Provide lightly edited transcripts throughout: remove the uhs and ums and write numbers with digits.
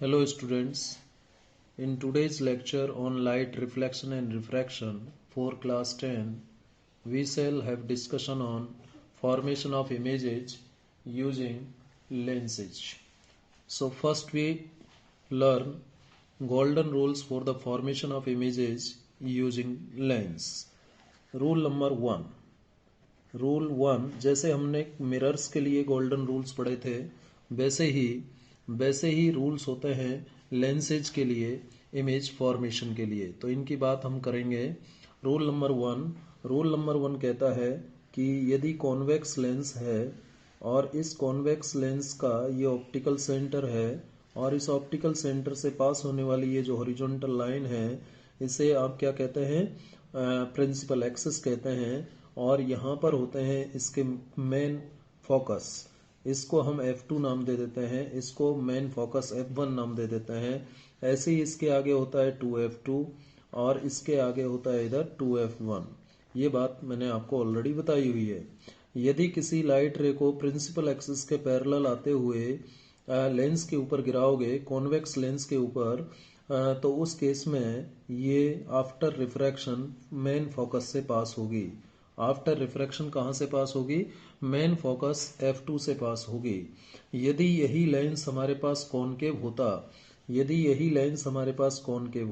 Hello students, in today's lecture on light reflection and refraction for class 10, we shall have discussion on formation of images using lenses. So first we learn golden rules for the formation of images using lens. Rule number 1. Rule 1 जैसे हमने mirrors के लिए golden rules पढ़े थे वैसे ही rules होते हैं lenses के लिए इमेज फॉर्मेशन के लिए। तो इनकी बात हम करेंगे। रूल नंबर वन कहता है कि यदि कॉन्वेक्स लेंस है और इस कॉन्वेक्स लेंस का ये ऑप्टिकल सेंटर है और इस ऑप्टिकल सेंटर से पास होने वाली ये जो हॉरिजॉन्टल लाइन है इसे आप क्या कहते हैं, प्रिंसिपल एक्सिस कहते हैं। और यहाँ पर होते हैं इसके मेन फोकस, इसको हम F2 नाम दे देते हैं, इसको मेन फोकस F1 नाम दे देते हैं। ऐसे ही इसके आगे होता है 2F2 और इसके आगे होता है इधर 2F1। ये बात मैंने आपको ऑलरेडी बताई हुई है। यदि किसी लाइट रे को प्रिंसिपल एक्सिस के पैरेलल आते हुए लेंस के ऊपर गिराओगे, कॉन्वेक्स लेंस के ऊपर, तो उस केस में ये आफ्टर रिफ्रैक्शन मेन फोकस से पास होगी। आफ्टर रिफ्रैक्शन कहाँ से पास होगी? मेन फोकस F2 से पास होगी। यदि यही लेंस हमारे पास कॉनकेव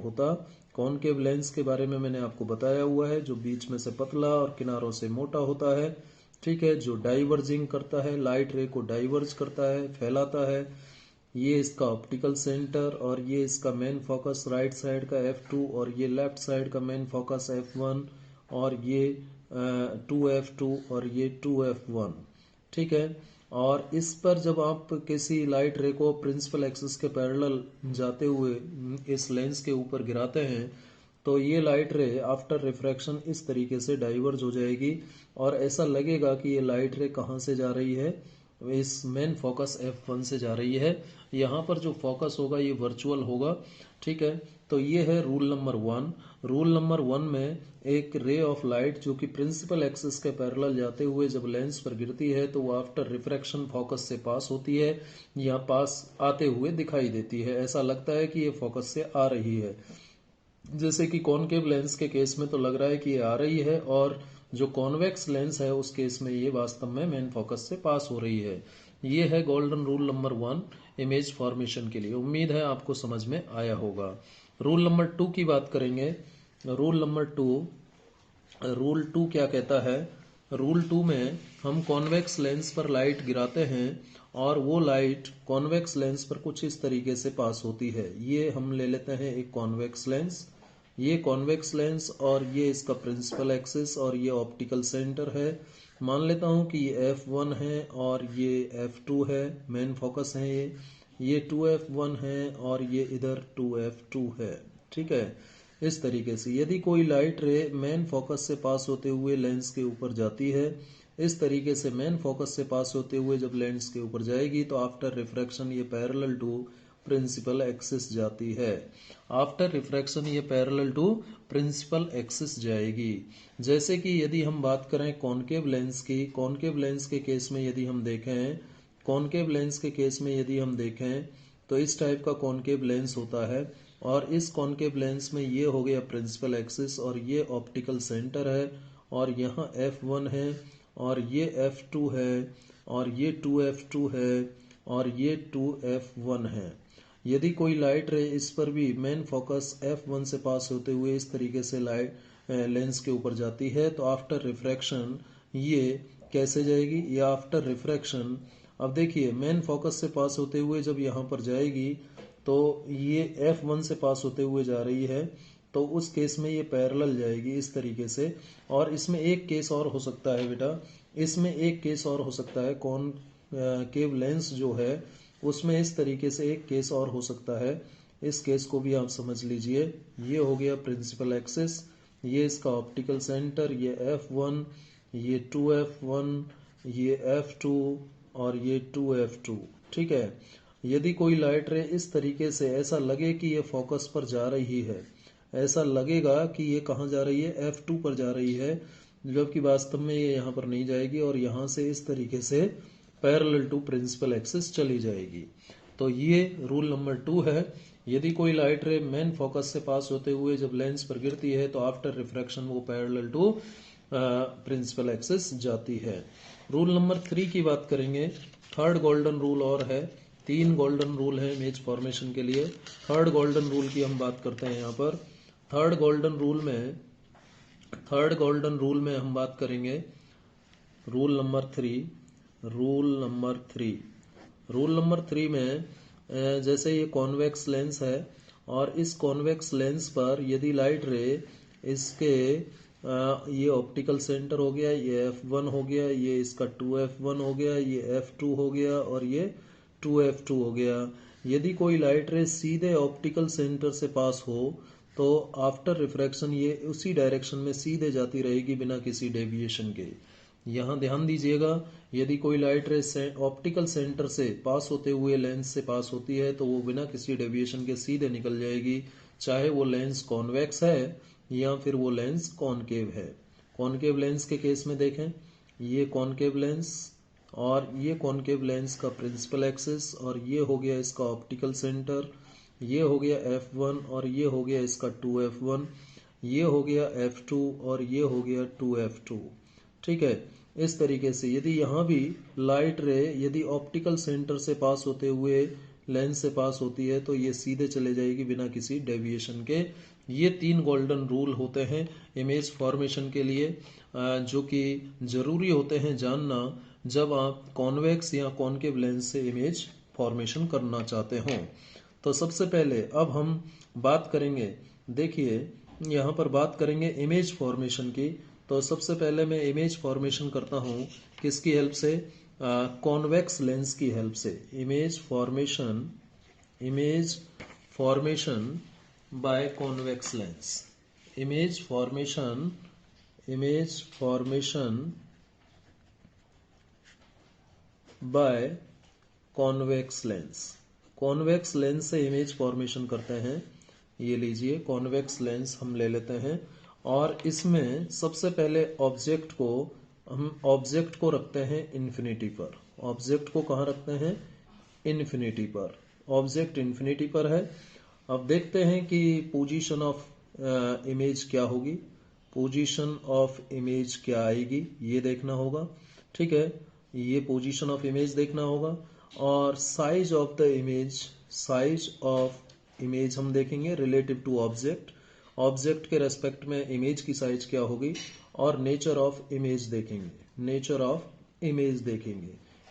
होता, कॉनकेव लेंस के बारे में मैंने आपको बताया हुआ है, जो बीच में से पतला और किनारों से मोटा होता है, ठीक है, जो डाइवर्जिंग करता है, लाइट रे को डाइवर्ज करता है, फैलाता है। ये इसका ऑप्टिकल सेंटर और ये इसका मेन फोकस राइट साइड का F2 और ये लेफ्ट साइड का मेन फोकस F1 और ये 2F2 और ये 2F1, ठीक है। और इस पर जब आप किसी लाइट रे को प्रिंसिपल एक्सिस के पैरेलल जाते हुए इस लेंस के ऊपर गिराते हैं तो ये लाइट रे आफ्टर रिफ्रैक्शन इस तरीके से डाइवर्ज हो जाएगी और ऐसा लगेगा कि ये लाइट रे कहाँ से जा रही है, इस मेन फोकस F1 से जा रही है। यहाँ पर जो फोकस होगा ये वर्चुअल होगा, ठीक है। तो ये है रूल नंबर 1। रूल नंबर 1 में एक रे ऑफ लाइट जो कि प्रिंसिपल एक्सिस के पैरेलल जाते हुए जब लेंस पर गिरती है तो वो आफ्टर रिफ्रैक्शन फोकस से पास होती है या पास आते हुए दिखाई देती है। ऐसा लगता है कि ये फोकस से आ रही है, जैसे कि कॉनकेव लेंस के केस में तो लग रहा है कि ये आ रही है और जो कॉन्वेक्स लेंस है उस केस में ये वास्तव में मेन फोकस से पास हो रही है। ये है golden rule number 1 image formation के लिए। उम्मीद है आपको समझ में आया होगा। रूल नंबर 2 की बात करेंगे। रूल 2 क्या कहता है? रूल 2 में हम कॉन्वेक्स लेंस पर लाइट गिराते हैं और वो लाइट कॉन्वेक्स लेंस पर कुछ इस तरीके से पास होती है। ये हम ले लेते हैं एक कॉन्वेक्स लेंस, ये कॉन्वेक्स लेंस और ये इसका प्रिंसिपल एक्सिस और ये ऑप्टिकल सेंटर है। मान लेता हूँ कि ये F1 है और ये F2 है, मेन फोकस है ये 2F1 है और ये इधर 2F2 है, ठीक है। इस तरीके से यदि कोई लाइट रे मेन फोकस से पास होते हुए लेंस के ऊपर जाती है, इस तरीके से मेन फोकस से पास होते हुए जब लेंस के ऊपर जाएगी तो आफ्टर रिफ्रैक्शन ये पैरेलल टू प्रिंसिपल एक्सिस जाती है। आफ्टर रिफ्रैक्शन ये पैरेलल टू प्रिंसिपल एक्सिस जाएगी। जैसे कि यदि हम बात करें कॉनकेव लेंस की, कॉनकेव लेंस के केस में यदि हम देखें, कॉनकेव लेंस के केस में यदि हम देखें तो इस टाइप का कॉनकेव लेंस होता है और इस कॉनकेव लेंस में ये हो गया प्रिंसिपल एक्सिस और ये ऑप्टिकल सेंटर है और यहाँ F1 है और ये F2 है और ये 2F2 है और ये 2F1 है। यदि कोई लाइट रे इस पर भी मेन फोकस F1 से पास होते हुए इस तरीके से लाइट लेंस के ऊपर जाती है तो आफ्टर रिफ्रैक्शन ये कैसे जाएगी? ये आफ्टर रिफ्रैक्शन, अब देखिए मेन फोकस से पास होते हुए जब यहाँ पर जाएगी तो ये F1 से पास होते हुए जा रही है तो उस केस में ये पैरेलल जाएगी इस तरीके से। और इसमें एक केस और हो सकता है बेटा, इसमें एक केस और हो सकता है, कॉनकेव लेंस जो है उसमें इस तरीके से एक केस और हो सकता है। इस केस को भी आप समझ लीजिए। ये हो गया प्रिंसिपल एक्सिस, ये इसका ऑप्टिकल सेंटर, ये F1, ये 2F1, ये F2 और ये 2F2, ठीक है। यदि कोई लाइट रे इस तरीके से ऐसा लगे कि ये फोकस पर जा रही है, ऐसा लगेगा कि ये कहाँ जा रही है, F2 पर जा रही है, जबकि वास्तव में ये यहाँ पर नहीं जाएगी और यहाँ से इस तरीके से पैरेलल टू प्रिंसिपल एक्सिस चली जाएगी। तो ये रूल नंबर 2 है। यदि कोई लाइट रे मेन फोकस से पास होते हुए जब लेंस पर गिरती है तो आफ्टर रिफ्रैक्शन वो पैरेलल टू प्रिंसिपल एक्सिस जाती है। रूल नंबर 3 की बात करेंगे। थर्ड गोल्डन रूल और है। 3 गोल्डन रूल है इमेज फॉर्मेशन के लिए। थर्ड गोल्डन रूल की हम बात करते हैं यहाँ पर। थर्ड गोल्डन रूल में हम बात करेंगे रूल नंबर 3। रूल नंबर 3 में जैसे ये कॉन्वेक्स लेंस है और इस कॉन्वेक्स लेंस पर यदि लाइट रे इसके ये ऑप्टिकल सेंटर हो गया, ये F1 हो गया, ये इसका 2F1 हो गया, ये F2 हो गया और ये 2F2 हो गया। यदि कोई लाइट रे सीधे ऑप्टिकल सेंटर से पास हो तो आफ्टर रिफ्रैक्शन ये उसी डायरेक्शन में सीधे जाती रहेगी बिना किसी डेविएशन के। यहाँ ध्यान दीजिएगा, यदि कोई लाइट रे ऑप्टिकल सेंटर से पास होते हुए लेंस से पास होती है तो वो बिना किसी डेविएशन के सीधे निकल जाएगी, चाहे वो लेंस कॉन्वेक्स है या फिर वो लेंस कॉनकेव है। कॉनकेव लेंस के केस में देखें, ये कॉनकेव लेंस और ये कॉनकेव लेंस का प्रिंसिपल एक्सिस और ये हो गया इसका ऑप्टिकल सेंटर, ये हो गया F1 और ये हो गया इसका 2F1, ये हो गया F2 और ये हो गया 2F2। ठीक है, इस तरीके से यदि यहाँ भी लाइट रे यदि ऑप्टिकल सेंटर से पास होते हुए लेंस से पास होती है तो ये सीधे चले जाएगी बिना किसी डेविएशन के। ये 3 गोल्डन रूल होते हैं इमेज फॉर्मेशन के लिए, जो कि जरूरी होते हैं जानना जब आप कॉन्वेक्स या कॉनकेव लेंस से इमेज फॉर्मेशन करना चाहते हों। तो सबसे पहले अब हम बात करेंगे, देखिए यहाँ पर बात करेंगे इमेज फॉर्मेशन की। तो सबसे पहले मैं इमेज फॉर्मेशन करता हूँ किसकी हेल्प से, कॉन्वेक्स लेंस की हेल्प से। Image formation by convex lens. Image formation by convex lens. Convex lens से इमेज फॉर्मेशन करते हैं। ये लीजिए कॉन्वेक्स लेंस हम ले लेते हैं और इसमें सबसे पहले ऑब्जेक्ट को रखते हैं इन्फिनिटी पर। ऑब्जेक्ट को कहाँ रखते हैं, इन्फिनिटी पर। ऑब्जेक्ट इन्फिनिटी पर है। अब देखते हैं कि पोजीशन ऑफ इमेज क्या होगी, पोजीशन ऑफ इमेज क्या आएगी ये देखना होगा। ठीक है, ये पोजीशन ऑफ इमेज देखना होगा और साइज ऑफ इमेज हम देखेंगे रिलेटिव टू ऑब्जेक्ट। ऑब्जेक्ट के रेस्पेक्ट में इमेज की साइज क्या होगी और नेचर ऑफ इमेज देखेंगे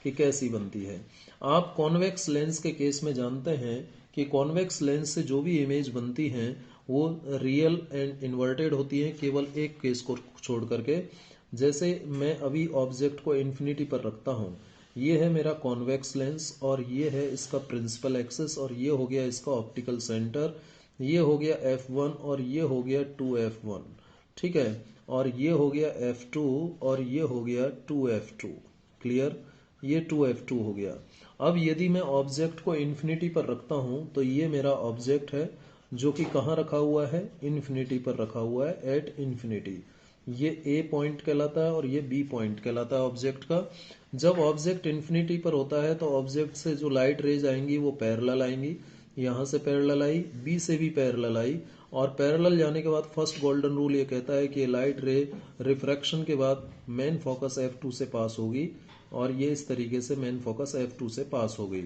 कि कैसी बनती है। आप कॉन्वेक्स लेंस के केस में जानते हैं कि कॉन्वेक्स लेंस से जो भी इमेज बनती हैं वो रियल एंड इन्वर्टेड होती हैं, केवल एक केस को छोड़ करके। जैसे मैं अभी ऑब्जेक्ट को इन्फिनिटी पर रखता हूँ, ये है मेरा कॉन्वेक्स लेंस और ये है इसका प्रिंसिपल एक्सिस और ये हो गया इसका ऑप्टिकल सेंटर, ये हो गया F1 और ये हो गया 2F1। ठीक है, और ये हो गया F2 और ये हो गया 2F2। क्लियर, ये 2F2 हो गया। अब यदि मैं ऑब्जेक्ट को इन्फिनिटी पर रखता हूं तो ये मेरा ऑब्जेक्ट है जो कि कहाँ रखा हुआ है, इन्फिनिटी पर रखा हुआ है, एट इन्फिनिटी। ये A पॉइंट कहलाता है और ये B पॉइंट कहलाता है ऑब्जेक्ट का। जब ऑब्जेक्ट इन्फिनिटी पर होता है तो ऑब्जेक्ट से जो लाइट रेज आएंगी वो पैरेलल आएंगी, यहाँ से पैरेलल आई, B से भी पैरेलल आई और पैरेलल जाने के बाद फर्स्ट गोल्डन रूल ये कहता है कि लाइट रे रिफ्रैक्शन के बाद मेन फोकस F2 से पास होगी और ये इस तरीके से मेन फोकस F2 से पास हो गई।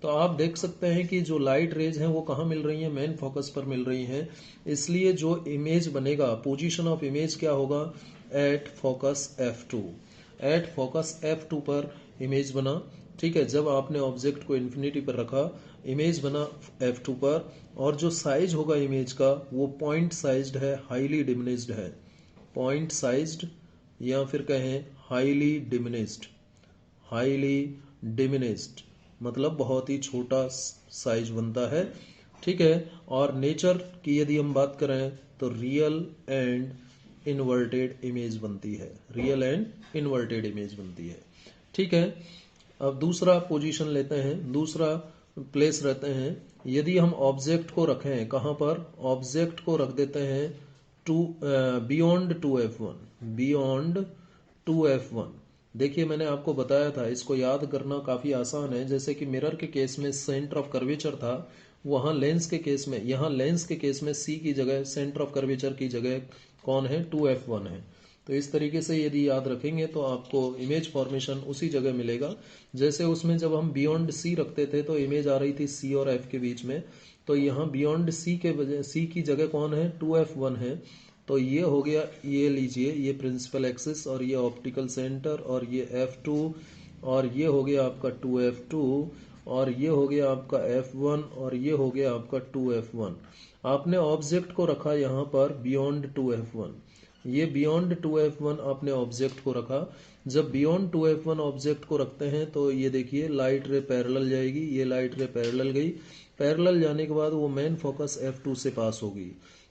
तो आप देख सकते हैं कि जो लाइट रेज हैं वो कहाँ मिल रही हैं, मेन फोकस पर मिल रही हैं। इसलिए जो इमेज बनेगा, पोजीशन ऑफ इमेज क्या होगा, at focus F2। At focus F2 पर इमेज बना। ठीक है, जब आपने ऑब्जेक्ट को इन्फिनिटी पर रखा, इमेज बना F2 पर और जो साइज होगा इमेज का वो पॉइंट साइज्ड है, हाईली डिमिनिश्ड है। पॉइंट साइज्ड या फिर कहें हाईली डिमिनिश्ड मतलब बहुत ही छोटा साइज बनता है। ठीक है, और नेचर की यदि हम बात करें तो रियल एंड इन्वर्टेड इमेज बनती है, ठीक है। अब दूसरा पोजीशन लेते हैं, दूसरा प्लेस रहते हैं। यदि हम ऑब्जेक्ट को रखें कहाँ पर, ऑब्जेक्ट को रख देते हैं बियॉन्ड 2F1। देखिए मैंने आपको बताया था, इसको याद करना काफ़ी आसान है। जैसे कि मिरर के केस में सेंटर ऑफ कर्वेचर था, वहाँ लेंस के केस में, यहाँ लेंस के केस में सी की जगह सेंटर ऑफ कर्वेचर की जगह कौन है, 2f1 है। तो इस तरीके से यदि याद रखेंगे तो आपको इमेज फॉर्मेशन उसी जगह मिलेगा। जैसे उसमें जब हम बियॉन्ड सी रखते थे तो इमेज आ रही थी सी और एफ के बीच में, तो यहाँ बियॉन्ड सी के वजह सी की जगह कौन है, 2f1 है। तो ये हो गया, ये लीजिए, ये प्रिंसिपल एक्सिस और ये ऑप्टिकल सेंटर और ये f2, और ये हो गया आपका 2f2, और ये हो गया आपका f1, और ये हो गया आपका 2f1। आपने ऑब्जेक्ट को रखा यहाँ पर बियॉन्ड 2f1, ये बियॉन्ड 2f1 आपने ऑब्जेक्ट को रखा। जब बियॉन्ड 2f1 ऑब्जेक्ट को रखते हैं तो ये देखिए लाइट रे पैरेलल जाएगी, ये लाइट रे पैरेलल गई, पैरेलल जाने के बाद वो मेन फोकस f2 से पास होगी,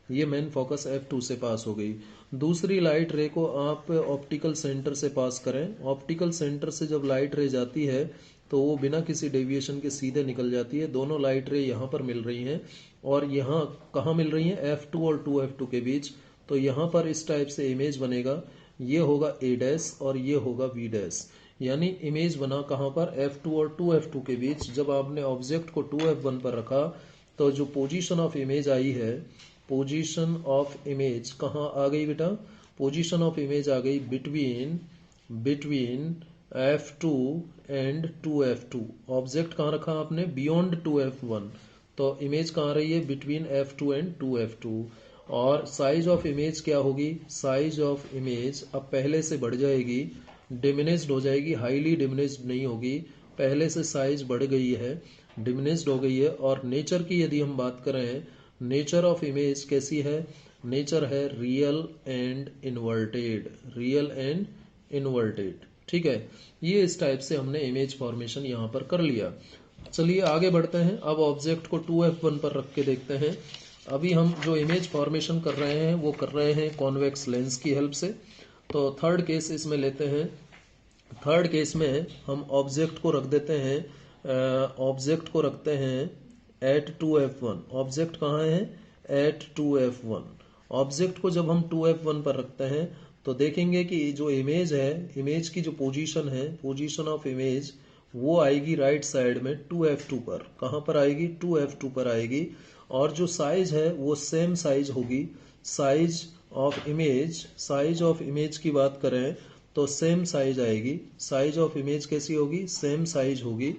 ये मेन फोकस f2 से पास हो गई। दूसरी लाइट रे को आप ऑप्टिकल सेंटर से पास करें, ऑप्टिकल सेंटर से जब लाइट रे जाती है तो वो बिना किसी डेविएशन के सीधे निकल जाती है। दोनों लाइट रे यहाँ पर मिल रही हैं, और यहाँ कहाँ मिल रही हैं, f2 और 2f2 के बीच। तो यहाँ पर इस टाइप से इमेज बनेगा, ये होगा a डैश और ये होगा v डैश, यानी इमेज बना कहाँ पर, f2 और 2f2 के बीच। जब आपने ऑब्जेक्ट को 2f1 पर रखा तो जो पोजीशन ऑफ इमेज आई है, पोजीशन ऑफ इमेज कहाँ आ गई बेटा, पोजीशन ऑफ इमेज आ गई between f2 and 2f2। Object कहाँ रखा आपने, बियॉन्ड 2f1, तो इमेज कहाँ आ रही है, बिटवीन f2 एंड 2f2। और साइज ऑफ इमेज क्या होगी, साइज ऑफ इमेज अब पहले से बढ़ जाएगी, डिमिनिश्ड हो जाएगी, हाईली डिमिनिश्ड नहीं होगी, पहले से साइज बढ़ गई है, डिमिनिश्ड हो गई है। और नेचर की यदि हम बात करें, नेचर ऑफ इमेज कैसी है, नेचर है real and inverted, real and inverted, ठीक है। ये इस टाइप से हमने इमेज फॉर्मेशन यहाँ पर कर लिया। चलिए आगे बढ़ते हैं, अब ऑब्जेक्ट को 2f1 पर रख के देखते हैं। अभी हम जो इमेज फॉर्मेशन कर रहे हैं वो कर रहे हैं कॉन्वेक्स लेंस की हेल्प से। तो थर्ड केस इसमें लेते हैं, थर्ड केस में हम ऑब्जेक्ट को रख देते हैं, ऑब्जेक्ट को रखते हैं एट 2f1। ऑब्जेक्ट कहाँ है, एट 2f1। ऑब्जेक्ट को जब हम 2f1 पर रखते हैं तो देखेंगे कि जो इमेज है, इमेज की जो पोजीशन है, पोजीशन ऑफ इमेज वो आएगी राइट साइड में 2f2 पर। कहाँ पर आएगी, 2f2 पर आएगी। और जो साइज है वो सेम साइज होगी, size of image, size of image की बात करें तो सेम साइज आएगी, साइज ऑफ इमेज कैसी होगी, सेम साइज होगी।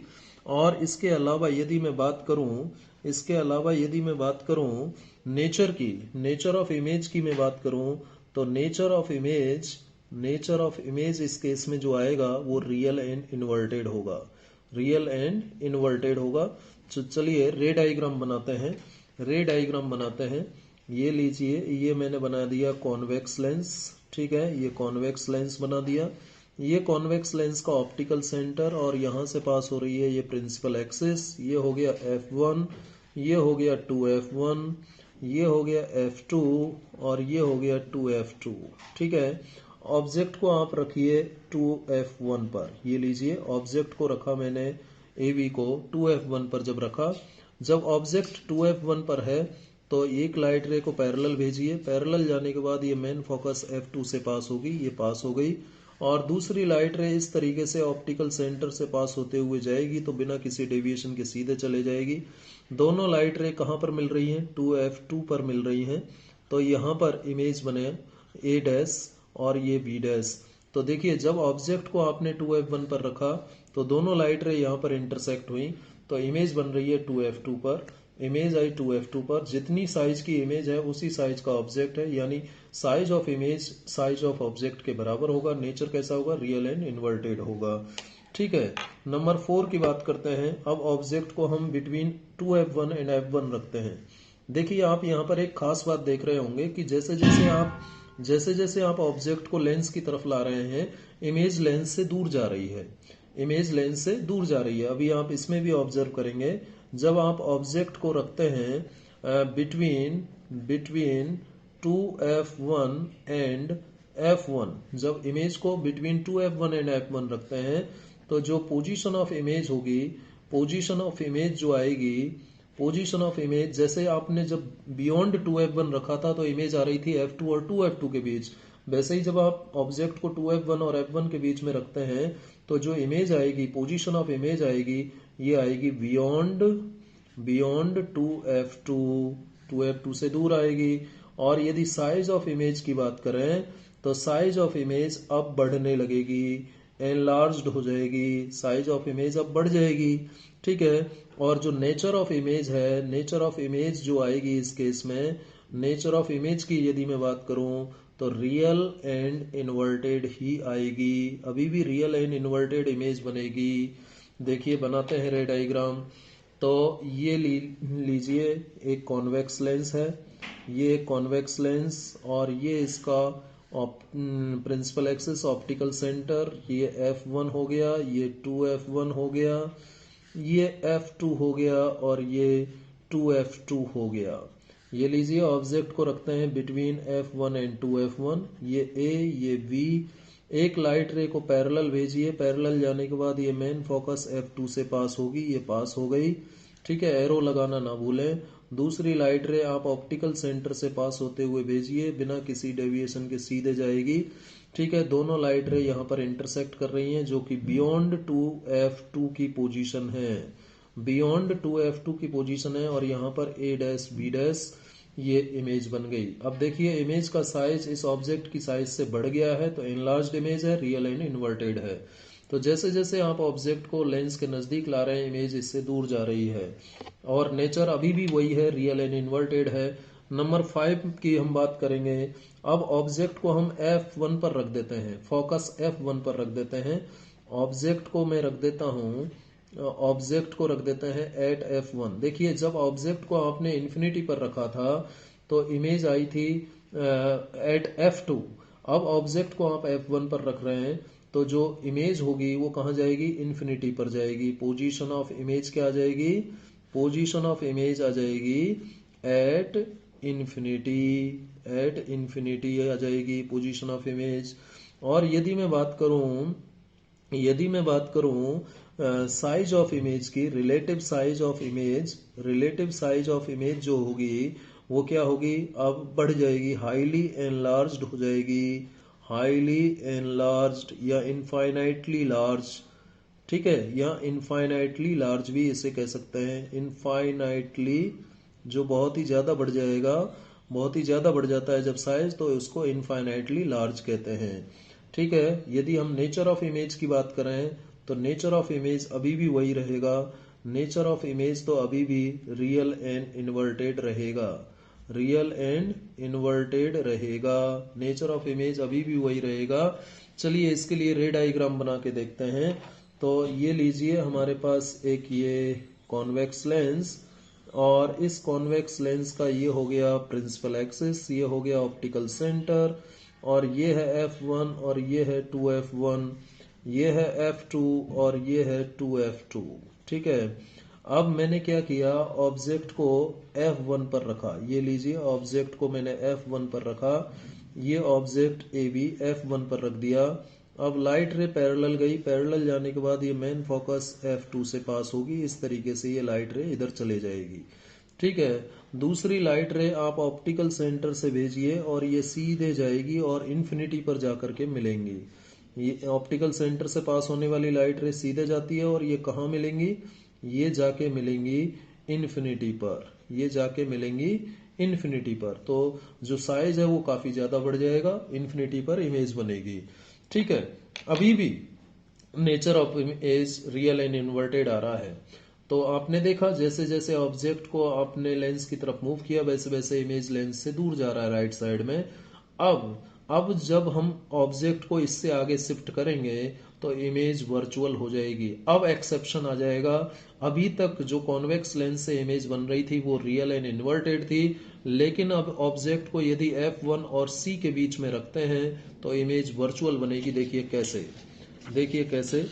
और इसके अलावा यदि मैं बात करूं, इसके अलावा यदि मैं बात करूं नेचर की, नेचर ऑफ इमेज की मैं बात करूं तो nature of image, nature of image इस केस में जो आएगा वो रियल एंड इन्वर्टेड होगा, रियल एंड इन्वर्टेड होगा। तो चलिए रे डायग्राम बनाते हैं, रे डायग्राम बनाते हैं। ये लीजिए, ये मैंने बना दिया कॉन्वेक्स लेंस, ठीक है, ये कॉन्वेक्स लेंस बना दिया। ये कॉन्वेक्स लेंस का ऑप्टिकल सेंटर और यहाँ से पास हो रही है ये प्रिंसिपल एक्सिस, ये हो गया f1, ये हो गया 2f1, ये हो गया f2 और ये हो गया 2f2, ठीक है। ऑब्जेक्ट को आप रखिए 2f1 पर, ये लीजिए ऑब्जेक्ट को रखा मैंने AV को 2f1 पर। जब रखा, जब ऑब्जेक्ट 2f1 पर है तो एक लाइट रे को पैरेलल भेजिए, पैरेलल जाने के बाद ये मेन फोकस f2 से पास होगी, ये पास हो गई। और दूसरी लाइट रे इस तरीके से ऑप्टिकल सेंटर से पास होते हुए जाएगी तो बिना किसी डेविएशन के सीधे चले जाएगी। दोनों लाइट रे कहाँ पर मिल रही हैं, 2f2 पर मिल रही हैं। तो यहाँ पर इमेज बने a डैश और ये b डैश। तो देखिए जब ऑब्जेक्ट को आपने 2f1 पर रखा तो दोनों लाइट रे यहाँ पर इंटरसेक्ट हुई, तो इमेज बन रही है 2f2 पर, इमेज आई 2f2 पर। जितनी साइज की इमेज है उसी साइज का ऑब्जेक्ट है, यानी size of image size of object के बराबर होगा। नेचर कैसा होगा, रियल एंड इन्वर्टेड होगा, ठीक है। नंबर 4 की बात करते हैं। अब ऑब्जेक्ट को हम बिटवीन 2f1 एंड f1 रखते हैं। देखिए आप यहाँ पर एक खास बात देख रहे होंगे कि जैसे जैसे आप ऑब्जेक्ट को लेंस की तरफ ला रहे हैं, इमेज लेंस से दूर जा रही है, इमेज लेंस से दूर जा रही है। अभी आप इसमें भी ऑब्जर्व करेंगे, जब आप ऑब्जेक्ट को रखते हैं बिटवीन 2f1 एंड f1, जब इमेज को बिटवीन 2f1 एंड f1 रखते हैं तो जो पोजीशन ऑफ इमेज होगी, पोजीशन ऑफ इमेज जो आएगी, पोजीशन ऑफ इमेज, जैसे आपने जब बियॉन्ड 2f1 रखा था तो इमेज आ रही थी f2 और 2f2 के बीच, वैसे ही जब आप ऑब्जेक्ट को 2f1 और f1 के बीच में रखते हैं तो जो इमेज आएगी, पोजीशन ऑफ इमेज आएगी, ये आएगी बियॉन्ड बियॉन्ड 2f2, 2f2 से दूर आएगी। और यदि साइज ऑफ इमेज की बात करें तो साइज ऑफ इमेज अब बढ़ने लगेगी, एनलार्ज्ड हो जाएगी, साइज ऑफ इमेज अब बढ़ जाएगी। ठीक है। और जो नेचर ऑफ इमेज है, नेचर ऑफ इमेज जो आएगी इस केस में, नेचर ऑफ इमेज की यदि मैं बात करूं तो रियल एंड इन्वर्टेड ही आएगी, अभी भी रियल एंड इन्वर्टेड इमेज बनेगी। देखिए बनाते हैं रे डायग्राम। तो ये लीजिए एक कॉन्वेक्स लेंस है, ये एक कॉन्वेक्स लेंस और ये इसका प्रिंसिपल एक्सिस ऑप्टिकल सेंटर, ये f1 हो गया, ये 2f1 हो गया, ये f2 हो गया और ये 2f2 हो गया। ये लीजिए ऑब्जेक्ट को रखते हैं बिटवीन f1 एंड 2f1, ये a ये b। एक लाइट रे को पैरेलल भेजिए, पैरेलल जाने के बाद ये मेन फोकस f2 से पास होगी, ये पास हो गई। ठीक है, एरो लगाना ना भूलें। दूसरी लाइट रे आप ऑप्टिकल सेंटर से पास होते हुए भेजिए, बिना किसी डेविएशन के सीधे जाएगी। ठीक है, दोनों लाइट रे यहाँ पर इंटरसेक्ट कर रही हैं जो कि बियॉन्ड 2f2 की पोजीशन है, बियॉन्ड 2f2 की पोजीशन है। और यहाँ पर a डैश b डैश ये इमेज बन गई। अब देखिए इमेज का साइज इस ऑब्जेक्ट की साइज से बढ़ गया है, तो एनलार्ज्ड इमेज है, रियल एंड इन्वर्टेड है। तो जैसे जैसे आप ऑब्जेक्ट को लेंस के नजदीक ला रहे हैं, इमेज इससे दूर जा रही है और नेचर अभी भी वही है, रियल एंड इन्वर्टेड है। नंबर 5 की हम बात करेंगे। अब ऑब्जेक्ट को हम f1 पर रख देते हैं, फोकस f1 पर रख देते हैं। ऑब्जेक्ट को मैं रख देता हूं, ऑब्जेक्ट को रख देते हैं एट f1। देखिए जब ऑब्जेक्ट को आपने इन्फिनिटी पर रखा था तो इमेज आई थी एट f2। अब ऑब्जेक्ट को आप f1 पर रख रहे हैं तो जो इमेज होगी वो कहाँ जाएगी, इन्फिनिटी पर जाएगी। पोजीशन ऑफ इमेज क्या आ जाएगी, पोजीशन ऑफ इमेज आ जाएगी एट इन्फिनिटी, एट इन्फिनिटी आ जाएगी पोजीशन ऑफ इमेज। और यदि मैं बात करूं साइज ऑफ इमेज की, relative size of image, relative size of image जो होगी वो क्या होगी, अब बढ़ जाएगी, हाईली एनलार्ज्ड हो जाएगी, हाईली एनलार्ज्ड या इनफाइनाइटली लार्ज। ठीक है, या इनफाइनाइटली लार्ज भी इसे कह सकते हैं। इनफाइनाइटली जो बहुत ही ज्यादा बढ़ जाएगा, बहुत ही ज्यादा बढ़ जाता है जब साइज, तो उसको इनफाइनाइटली लार्ज कहते हैं। ठीक है, यदि हम नेचर ऑफ इमेज की बात करें तो नेचर ऑफ इमेज अभी भी वही रहेगा, नेचर ऑफ इमेज तो अभी भी रियल एंड इन्वर्टेड रहेगा, रियल एंड इन्वर्टेड रहेगा, नेचर ऑफ इमेज अभी भी वही रहेगा। चलिए इसके लिए रे डायग्राम बना के देखते हैं। तो ये लीजिए हमारे पास एक ये कॉन्वेक्स लेंस और इस कॉन्वेक्स लेंस का ये हो गया प्रिंसिपल एक्सिस, ये हो गया ऑप्टिकल सेंटर और ये है f1 और ये है 2f1, ये है f2 और ये है 2f2। ठीक है, अब मैंने क्या किया, ऑब्जेक्ट को f1 पर रखा, ये लीजिए ऑब्जेक्ट को मैंने f1 पर रखा, ये ऑब्जेक्ट AB f1 पर रख दिया। अब लाइट रे पैरेलल गई, पैरेलल जाने के बाद ये मेन फोकस f2 से पास होगी, इस तरीके से ये लाइट रे इधर चले जाएगी। ठीक है, दूसरी लाइट रे आप ऑप्टिकल सेंटर से भेजिए और ये सीधे जाएगी और इन्फिनिटी पर जाकर के मिलेंगी। ये ऑप्टिकल सेंटर से पास होने वाली लाइट रे सीधे जाती है और ये कहाँ मिलेंगी, ये जाके मिलेंगी इन्फिनिटी पर, ये जाके मिलेंगी इन्फिनिटी पर। तो जो साइज है वो काफी ज्यादा बढ़ जाएगा, इन्फिनिटी पर इमेज बनेगी। ठीक है, अभी भी nature of image real and inverted आ रहा है। तो आपने देखा जैसे जैसे ऑब्जेक्ट को आपने लेंस की तरफ मूव किया वैसे वैसे इमेज लेंस से दूर जा रहा है राइट साइड में। अब जब हम ऑब्जेक्ट को इससे आगे शिफ्ट करेंगे तो इमेज वर्चुअल हो जाएगी। अब एक्सेप्शन आ जाएगा, अभी तक जो कॉन्वेक्स लेंस से इमेज बन रही थी वो रियल एंड इन्वर्टेड थी, लेकिन अब ऑब्जेक्ट को यदि f1 और c के बीच में रखते हैं तो इमेज वर्चुअल बनेगी। देखिए कैसे, देखिए कैसे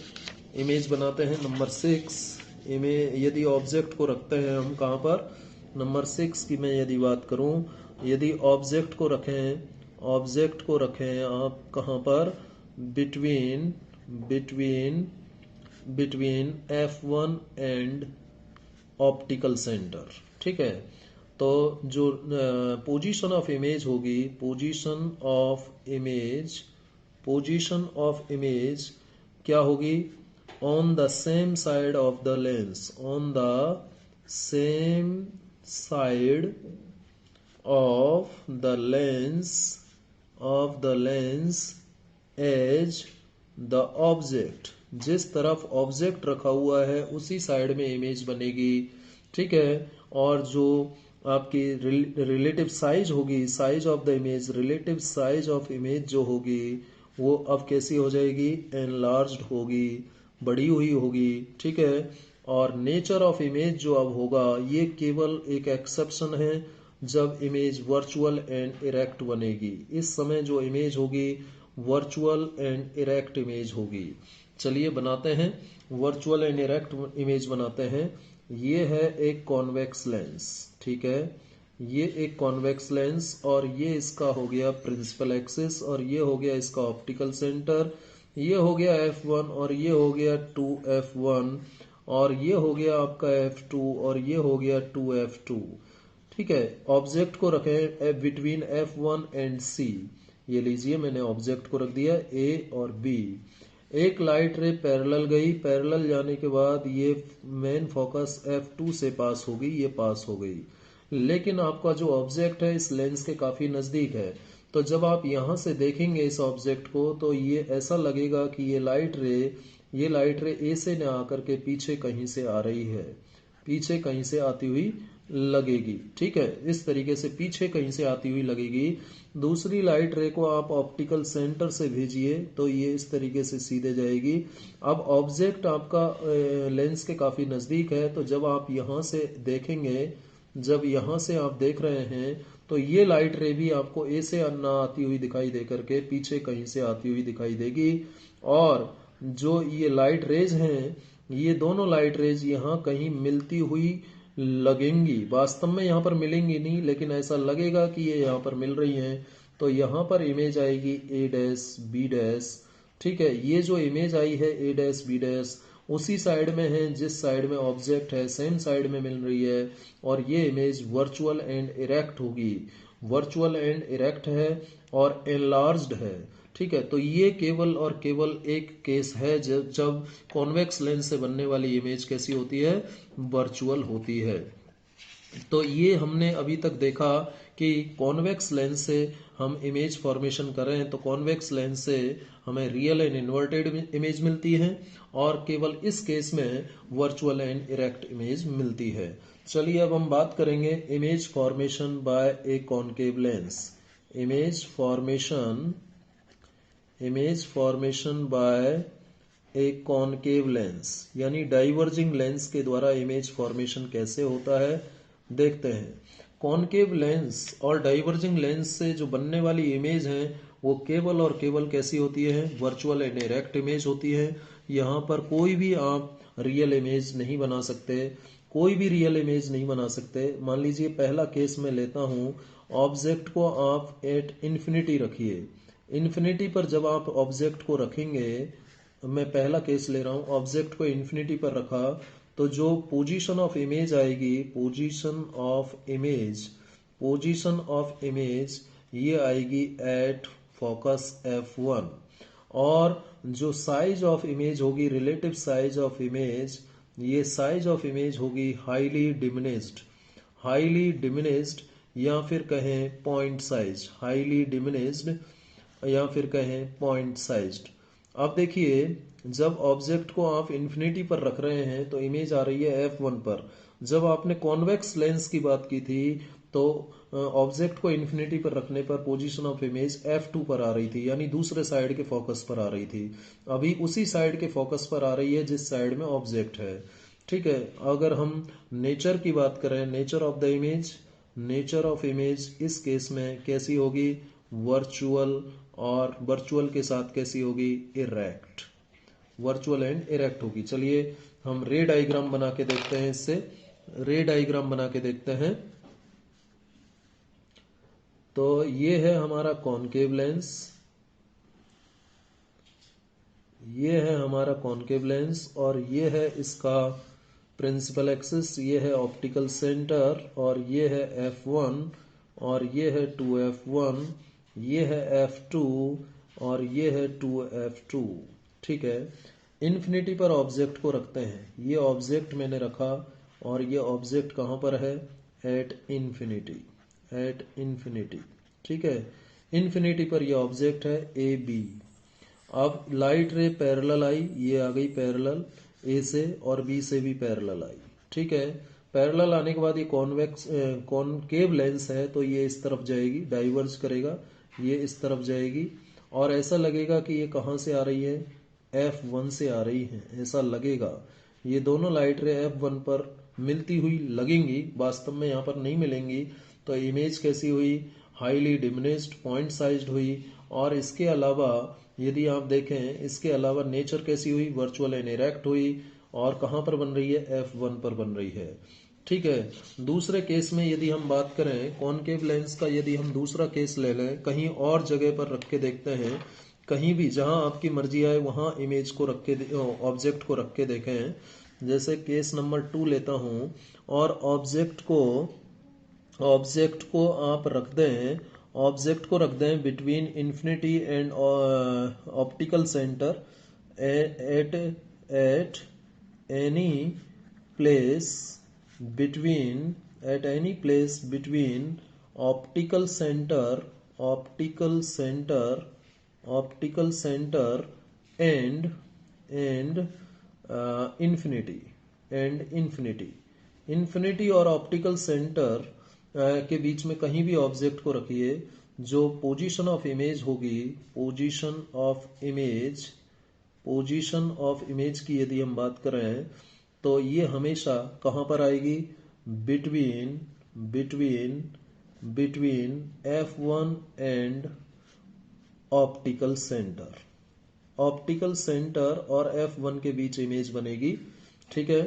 इमेज बनाते हैं। नंबर 6 इमेज, यदि ऑब्जेक्ट को रखते हैं हम कहाँ पर, नंबर 6 की मैं यदि बात करूं, यदि ऑब्जेक्ट को रखें, ऑब्जेक्ट को रखें आप कहाँ पर, between between between f1 and optical centre. ठीक है, तो जो पोजीशन ऑफ इमेज होगी, पोजीशन ऑफ इमेज क्या होगी? On the same side of the lens, on the same side of the lens as the object. जिस तरफ ऑब्जेक्ट रखा हुआ है उसी साइड में इमेज बनेगी, ठीक है। और जो आपकी रिलेटिव साइज होगी, size of the image, relative size of image जो होगी वो अब कैसी हो जाएगी? एनलार्ज्ड होगी, बड़ी हुई होगी, ठीक है। और नेचर ऑफ इमेज जो अब होगा, ये केवल एक एक्सेप्शन है जब इमेज वर्चुअल एंड इरेक्ट बनेगी। इस समय जो इमेज होगी वर्चुअल एंड इरेक्ट इमेज होगी। चलिए बनाते हैं, वर्चुअल एंड इरेक्ट इमेज बनाते हैं। ये है एक कॉन्वेक्स लेंस, ठीक है। ये एक कॉन्वेक्स लेंस और ये इसका हो गया प्रिंसिपल एक्सिस और ये हो गया इसका ऑप्टिकल सेंटर। ये हो गया F1 और ये हो गया 2F1 और ये हो गया आपका F2 और ये हो गया 2F2, ठीक है। ऑब्जेक्ट को रखें बिटवीन F1 एंड C। ये लीजिए मैंने ऑब्जेक्ट को रख दिया A और B। एक लाइट रे पैरेलल गई, पैरेलल जाने के बाद ये मेन फोकस F2 से पास होगी, ये पास हो गई। लेकिन आपका जो ऑब्जेक्ट है इस लेंस के काफी नजदीक है, तो जब आप यहां से देखेंगे इस ऑब्जेक्ट को तो ये ऐसा लगेगा कि ये लाइट रे ए से न आकर के पीछे कहीं से आ रही है, पीछे कहीं से आती हुई लगेगी, ठीक है। इस तरीके से पीछे कहीं से आती हुई लगेगी। दूसरी लाइट रे को आप ऑप्टिकल सेंटर से भेजिए तो ये इस तरीके से सीधे जाएगी। अब ऑब्जेक्ट आपका लेंस के काफी नजदीक है, तो जब आप यहां से देखेंगे, जब यहां से आप देख रहे हैं तो ये लाइट रे भी आपको ए से ना आती हुई दिखाई दे करके पीछे कहीं से आती हुई दिखाई देगी। और जो ये लाइट रेज हैं, ये दोनों लाइट रेज यहाँ कहीं मिलती हुई लगेंगी। वास्तव में यहाँ पर मिलेंगी नहीं, लेकिन ऐसा लगेगा कि ये यहाँ पर मिल रही हैं। तो यहाँ पर इमेज आएगी A डैश B डैश, ठीक है। ये जो इमेज आई है A डैश B डैश उसी साइड में है जिस साइड में ऑब्जेक्ट है, सेम साइड में मिल रही है। और ये इमेज वर्चुअल एंड इरेक्ट होगी, वर्चुअल एंड इरेक्ट है और एनलार्ज्ड है, ठीक है। तो ये केवल और केवल एक केस है जब कॉन्वेक्स लेंस से बनने वाली इमेज कैसी होती है? वर्चुअल होती है। तो ये हमने अभी तक देखा कि कॉन्वेक्स लेंस से हम इमेज फॉर्मेशन कर रहे हैं, तो कॉन्वेक्स लेंस से हमें रियल एंड इन्वर्टेड इमेज मिलती है और केवल इस केस में वर्चुअल एंड इरेक्ट इमेज मिलती है। चलिए अब हम बात करेंगे image formation by A concave lens. Image formation by A concave lens, यानी डाइवर्जिंग लेंस के द्वारा इमेज फॉर्मेशन कैसे होता है देखते हैं। कॉनकेव लेंस और डाइवर्जिंग लेंस से जो बनने वाली इमेज है वो केवल और केवल कैसी होती है? वर्चुअल एंड इरेक्ट इमेज होती है। यहाँ पर कोई भी आप रियल इमेज नहीं बना सकते, कोई भी रियल इमेज नहीं बना सकते। मान लीजिए पहला केस मैं लेता हूँ, ऑब्जेक्ट को आप एट इन्फिनिटी रखिए। इन्फिनिटी पर जब आप ऑब्जेक्ट को रखेंगे, मैं पहला केस ले रहा हूं, ऑब्जेक्ट को इन्फिनिटी पर रखा तो जो पोजीशन ऑफ इमेज आएगी, पोजीशन ऑफ इमेज ये आएगी एट फोकस F1। और जो साइज ऑफ इमेज होगी, रिलेटिव साइज ऑफ इमेज, ये साइज ऑफ इमेज होगी हाईली डिमिनिस्ड या फिर कहें पॉइंट साइज, हाईली डिमिनिस्ड या फिर कहें पॉइंट साइज्ड। अब देखिए जब ऑब्जेक्ट को आप इन्फिनिटी पर रख रहे हैं तो इमेज आ रही है F1 पर। जब आपने कॉन्वेक्स लेंस की बात की थी तो ऑब्जेक्ट को इन्फिनिटी पर रखने पर पोजीशन ऑफ इमेज F2 पर आ रही थी, यानी दूसरे साइड के फोकस पर आ रही थी। अभी उसी साइड के फोकस पर आ रही है जिस साइड में ऑब्जेक्ट है, ठीक है। अगर हम नेचर की बात करें, नेचर ऑफ इमेज इस केस में कैसी होगी? वर्चुअल, और वर्चुअल के साथ कैसी होगी? इरेक्ट, वर्चुअल एंड इरेक्ट होगी। चलिए हम रे डायग्राम बना के देखते हैं, इससे रे डायग्राम बना के देखते हैं। तो ये है हमारा कॉनकेव लेंस, ये है हमारा कॉनकेव लेंस और ये है इसका प्रिंसिपल एक्सिस, ये है ऑप्टिकल सेंटर, और ये है F1, और ये है 2F1, ये है F2, और ये है 2F2। ठीक है, इन्फिनिटी पर ऑब्जेक्ट को रखते हैं। ये ऑब्जेक्ट मैंने रखा, और ये ऑब्जेक्ट कहाँ पर है? At infinity, at infinity. ठीक है, इन्फिनिटी पर ये ऑब्जेक्ट है ए बी। अब लाइट रे पैरेलल आई, ये आ गई पैरेलल ए से, और बी से भी पैरेलल आई। ठीक है, पैरेलल आने के बाद ये कॉनकेव लेंस है, तो ये इस तरफ जाएगी, डाइवर्ज करेगा, ये इस तरफ जाएगी, और ऐसा लगेगा कि ये कहाँ से आ रही है? F1 से आ रही है, ऐसा लगेगा। ये दोनों लाइट रे F1 पर मिलती हुई लगेंगी, वास्तव में यहाँ पर नहीं मिलेंगी। तो इमेज कैसी हुई? हाईली डिमिनिश्ड, पॉइंट साइज्ड हुई। और इसके अलावा यदि आप देखें, इसके अलावा नेचर कैसी हुई? वर्चुअल एंड इरेक्ट हुई। और कहाँ पर बन रही है? F1 पर बन रही है। ठीक है, दूसरे केस में यदि हम बात करें कॉनकेव लेंस का, यदि हम दूसरा केस ले लें, कहीं और जगह पर रख के देखते हैं, कहीं भी जहां आपकी मर्जी आए वहां इमेज को रख के, ऑब्जेक्ट को रख के देखें। जैसे केस नंबर 2 लेता हूं, और ऑब्जेक्ट को आप रख दें, ऑब्जेक्ट को रख दें between infinity and optical centre at at any place between, at any place between optical centre, optical centre, optical centre and infinity, and infinity. Infinity और ऑप्टिकल सेंटर के बीच में कहीं भी ऑब्जेक्ट को रखिए, जो पोजीशन ऑफ इमेज होगी, position of image, position of image की यदि हम बात करें, तो ये हमेशा कहाँ पर आएगी? Between, between, between F1 and optical centre, optical centre और F1 के बीच इमेज बनेगी। ठीक है,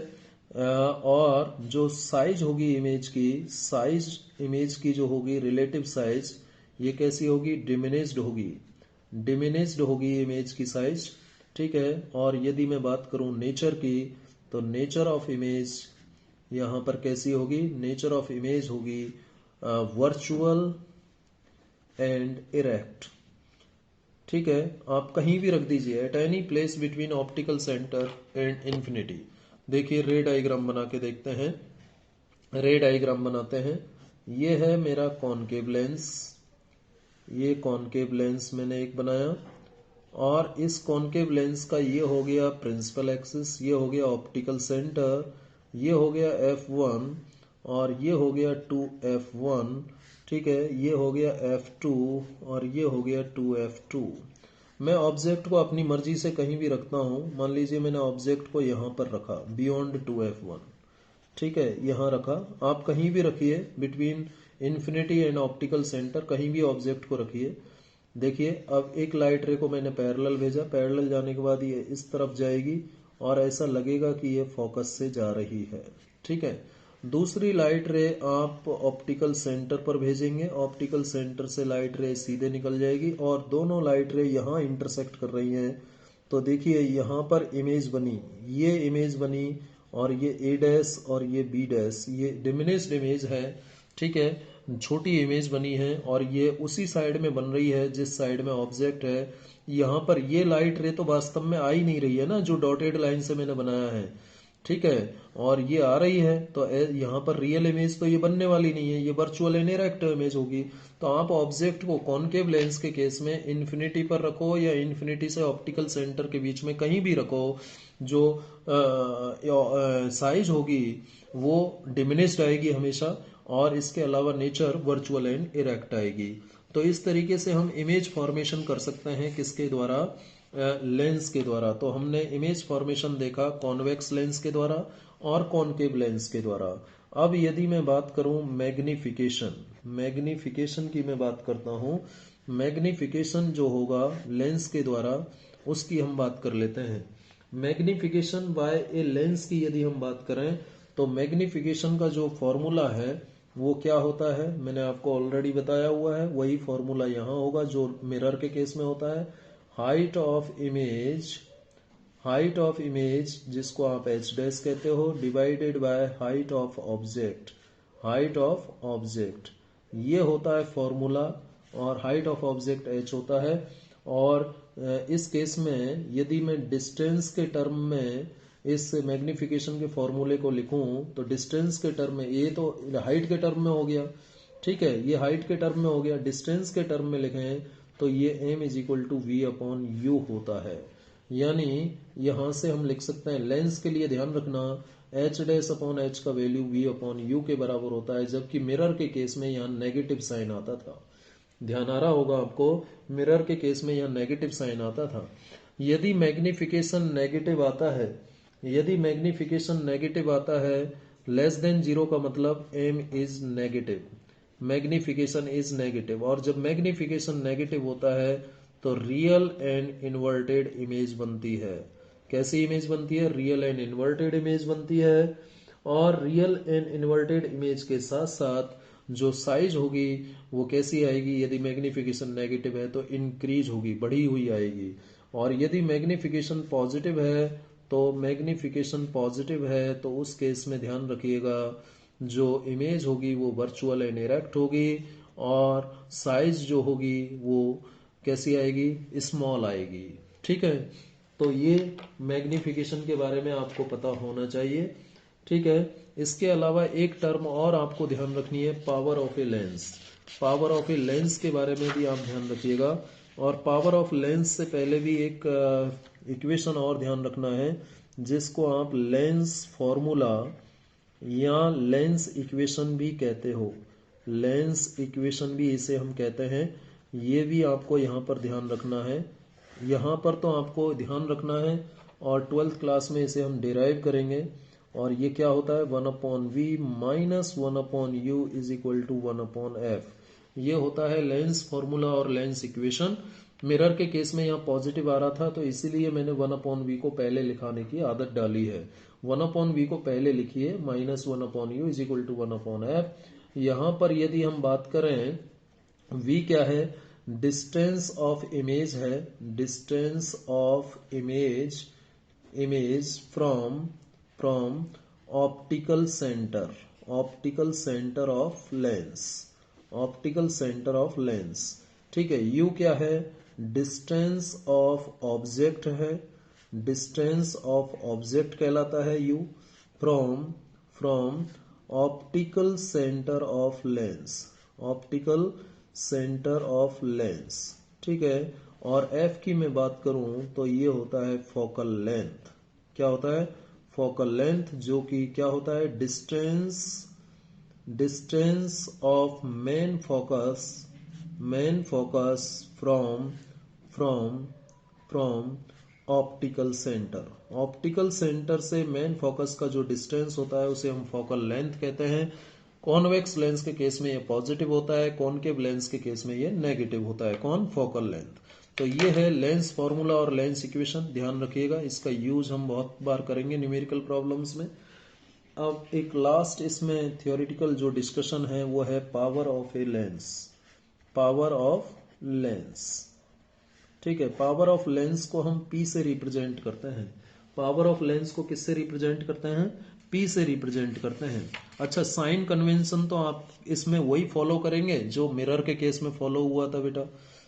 और जो साइज होगी इमेज की, साइज इमेज की जो होगी, रिलेटिव साइज, ये कैसी होगी? डिमिनिश्ड होगी, डिमिनिश्ड होगी इमेज की साइज। ठीक है, और यदि मैं बात करूं नेचर की, तो नेचर ऑफ इमेज यहां पर कैसी होगी? नेचर ऑफ इमेज होगी वर्चुअल एंड इरेक्ट। ठीक है, आप कहीं भी रख दीजिए, at any place between optical centre and infinity. देखिए, रे डायग्राम बना के देखते हैं। रे डायग्राम बनाते हैं। ये है मेरा कॉनकेव लेंस, ये कॉनकेव लेंस मैंने एक बनाया, और इस कॉनकेव लेंस का ये हो गया प्रिंसिपल एक्सिस, ये हो गया ऑप्टिकल सेंटर, ये हो गया F1, और ये हो गया 2F1। ठीक है, ये हो गया F2, और ये हो गया 2F2। मैं ऑब्जेक्ट को अपनी मर्जी से कहीं भी रखता हूं। मान लीजिए मैंने ऑब्जेक्ट को यहां पर रखा, बियॉन्ड 2F1। ठीक है, यहां रखा, आप कहीं भी रखिए, between infinity and optical centre कहीं भी ऑब्जेक्ट को रखिए। देखिए, अब एक लाइट रे को मैंने पैरेलल भेजा, पैरेलल जाने के बाद ये इस तरफ जाएगी, और ऐसा लगेगा कि ये फोकस से जा रही है। ठीक है, दूसरी लाइट रे आप ऑप्टिकल सेंटर पर भेजेंगे, ऑप्टिकल सेंटर से लाइट रे सीधे निकल जाएगी, और दोनों लाइट रे यहाँ इंटरसेक्ट कर रही हैं। तो देखिए, यहाँ पर इमेज बनी, ये इमेज बनी, और ये ए डैश और ये बी डैश, ये डिमिनिश्ड इमेज है। ठीक है, छोटी इमेज बनी है, और ये उसी साइड में बन रही है जिस साइड में ऑब्जेक्ट है। यहाँ पर ये लाइट रे तो वास्तव में आ ही नहीं रही है ना, जो डॉटेड लाइन से मैंने बनाया है। ठीक है, और ये आ रही है, तो यहाँ पर रियल इमेज तो ये बनने वाली नहीं है, ये वर्चुअल एंड इरेक्ट इमेज होगी। तो आप ऑब्जेक्ट को कॉनकेव लेंस के केस में इन्फिनिटी पर रखो, या इन्फिनिटी से ऑप्टिकल सेंटर के बीच में कहीं भी रखो, जो साइज होगी वो डिमिनिश्ड आएगी हमेशा, और इसके अलावा नेचर वर्चुअल एंड इरेक्ट आएगी। तो इस तरीके से हम इमेज फॉर्मेशन कर सकते हैं, किसके द्वारा? लेंस के द्वारा। तो हमने इमेज फॉर्मेशन देखा कॉन्वेक्स लेंस के द्वारा और कॉनकेव लेंस के द्वारा। अब यदि मैं बात करूं मैग्निफिकेशन, मैग्निफिकेशन की मैं बात करता हूं। मैग्निफिकेशन जो होगा लेंस के द्वारा, उसकी हम बात कर लेते हैं। मैग्निफिकेशन बाय ए लेंस की यदि हम बात करें, तो मैग्निफिकेशन का जो फॉर्मूला है वो क्या होता है, मैंने आपको ऑलरेडी बताया हुआ है। वही फॉर्मूला यहाँ होगा जो मिरर के केस में होता है। Height of image, height of image जिसको आप एच डैश कहते हो divided by height of object, height of object ये होता है फॉर्मूला, और हाइट ऑफ ऑब्जेक्ट एच होता है। और इस केस में यदि मैं डिस्टेंस के टर्म में इस मैग्निफिकेशन के फॉर्मूले को लिखूं तो डिस्टेंस के टर्म में, ये तो हाइट के टर्म में हो गया, ठीक है, ये हाइट के टर्म में हो गया, डिस्टेंस के टर्म में लिखें तो ये m is equal to v upon u होता है। यानी यहां से हम लिख सकते हैं, लेंस के लिए ध्यान रखना एच डैश अपॉन एच का वैल्यू वी अपॉन यू के बराबर होता है, जबकि मिरर के केस में यहाँ नेगेटिव साइन आता था। ध्यान आ रहा होगा आपको, मिरर के केस में यहाँ नेगेटिव साइन आता था। यदि मैग्निफिकेशन नेगेटिव आता है, यदि मैग्निफिकेशन नेगेटिव आता है लेस देन जीरो का मतलब m is negative, magnification is negative. और जब मैग्निफिकेशन नेगेटिव होता है तो रियल एंड इन्वर्टेड इमेज बनती है। कैसी इमेज बनती है? रियल एंड इन्वर्टेड इमेज बनती है। और रियल एंड इन्वर्टेड इमेज के साथ साथ जो साइज होगी वो कैसी आएगी? यदि मैग्निफिकेशन नेगेटिव है तो इंक्रीज होगी, बढ़ी हुई आएगी। और यदि मैग्निफिकेशन पॉजिटिव है तो मैग्निफिकेशन पॉजिटिव है तो उस केस में ध्यान रखिएगा जो इमेज होगी वो वर्चुअल एंड इरेक्ट होगी, और साइज जो होगी वो कैसी आएगी? स्मॉल आएगी। ठीक है, तो ये मैग्निफिकेशन के बारे में आपको पता होना चाहिए। ठीक है, इसके अलावा एक टर्म और आपको ध्यान रखनी है, power of a lens. Power of a lens के बारे में भी आप ध्यान रखिएगा। और पावर ऑफ लेंस से पहले भी एक इक्वेशन और ध्यान रखना है जिसको आप लेंस फॉर्मूला या लेंस इक्वेशन भी कहते हो, लेंस इक्वेशन भी इसे हम कहते हैं। ये भी आपको यहाँ पर ध्यान रखना है, यहाँ पर तो आपको ध्यान रखना है, और 12th क्लास में इसे हम डिराइव करेंगे। और ये क्या होता है? 1/v minus 1/u is equal to 1/f। ये होता है लेंस फॉर्मूला और लेंस इक्वेशन। मिरर के केस में यहाँ पॉजिटिव आ रहा था तो इसीलिए मैंने 1/v को पहले लिखाने की आदत डाली है। 1/v को पहले लिखिए, minus 1/u is equal to 1/f। यहाँ पर यदि हम बात करें, v क्या है? डिस्टेंस ऑफ इमेज है, distance of image, image from optical centre, optical centre of lens, optical centre of lens. ठीक है, u क्या है? डिस्टेंस ऑफ ऑब्जेक्ट है, डिस्टेंस ऑफ ऑब्जेक्ट कहलाता है u, from optical centre of lens, optical centre of lens. ठीक है, और f की मैं बात करूं तो ये होता है फोकल लेंथ। क्या होता है? फोकल लेंथ, जो कि क्या होता है? Distance of main focus from optical centre. Optical centre से मेन फोकस का जो डिस्टेंस होता है उसे हम फोकल लेंथ कहते हैं। कॉन्वेक्स लेंस के केस में ये पॉजिटिव होता है, कॉनकेव लेंस के केस में ये नेगेटिव होता है। कौन? Focal length. तो ये है लेंस फॉर्मूला और लेंस इक्वेशन, ध्यान रखिएगा, इसका यूज हम बहुत बार करेंगे न्यूमेरिकल प्रॉब्लम्स में। अब एक लास्ट इसमें थियोरेटिकल जो डिस्कशन है वो है power of a lens, power of lens. ठीक है, पावर ऑफ लेंस को हम P से रिप्रेजेंट करते हैं। पावर ऑफ लेंस को किससे रिप्रेजेंट करते हैं? P से रिप्रेजेंट करते हैं। अच्छा, साइन कन्वेंशन तो आप इसमें वही फॉलो करेंगे जो मिरर के केस में फॉलो हुआ था बेटा।